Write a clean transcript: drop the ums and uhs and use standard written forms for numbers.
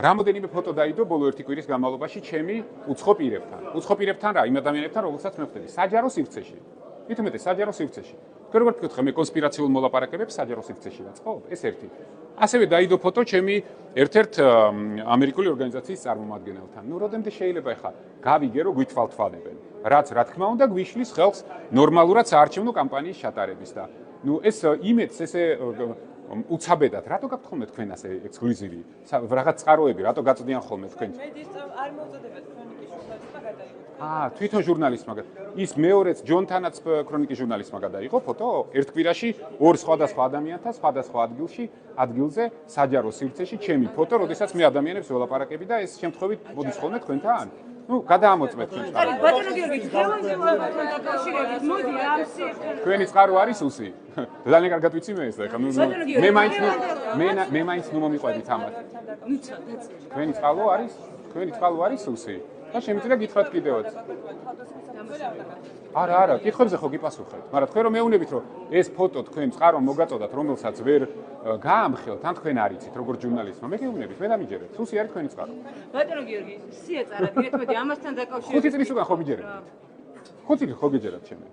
რამოდენიმე ფოტო დაიდო ბოლო ერთი კვირის განმავლობაში ჩემი უცხო პირებთან. უცხო პირებთან რა, იმ ადამიანებთან, რომელსაც მე ვხვდები საჯარო სივრცეში. მით უმეტეს საჯარო სივრცეში. თქვენ როგორ ფიქრობთ, მე კონსპირაციულ მოლაპარაკებებს საჯარო სივრცეში ვაწყობ? ეს ერთი. ასევე დაიდო ფოტო ჩემი ერთ-ერთ ამერიკული ორგანიზაციის წარმომადგენელთან. ნუ როდემდე შეიძლება ახლა გავიგე, რომ გვითვალთვალებენ. რაც რა თქმა უნდა გვიშლის ხელს ნორმალურად საარჩევნო კამპანიის ჩატარების და ნუ ეს იმედს ესე უცაბედად, რატო გაქვთ ხოლმე თქვენ ასე ექსკლუზივი? რაღაც წყაროები, რატო გაწოდიან ხოლმე თქვენ? მედიის არ მოუწოდებთ ქრონიკის ჟურნალისტმა გადაიღოთ. თვითონ ჟურნალისტმა ის მეორეც ჯონთანაც ქრონიკის ჟურნალისტმა გადაიღო ფოტო ერთ კვირაში ორ სხვადასხვა ადამიანთან სხვადასხვა ადგილზე საჯარო სივრცეში ჩემი ფოტო, როდესაც მე ადამიანებს ველაპარაკები და ეს შემთხვევით მოდის ხოლმე თქვენთან? ნუ გადაამოწმეთ თქვენ. ბატონო გიორგი, ხელოვნებასთან დაკავშირებით მოდი ამ თქვენი წყარო არის უსი? ძალიან კარგად ვიცი მე ეს ახლა მე მაინც ნუ მომიყვებით ამათ. თქვენი წყარო არის უსი? და შემიძლია გითხრათ კიდევაც. არა, კითხვებზე ხო გიპასუხეთ. მაგრამ თქვენ რომ მეუნებით რომ ეს ფოტო თქვენ წყარო მოგაწოდათ, რომელსაც ვერ გაამხელთ, ან თქვენ არიცით როგორც ჟურნალისტმა, მე გეუბნებით, მე დამიჯერეთ. სუსი არის თქვენი წყარო. ბატონო გიორგი, სია წარადგინეთ, მოდი ამასთან დაკავშირებით. 5 წლის უკან ხო მიჯერებთ? 5 წელი ხო გეჯერათ ჩემი.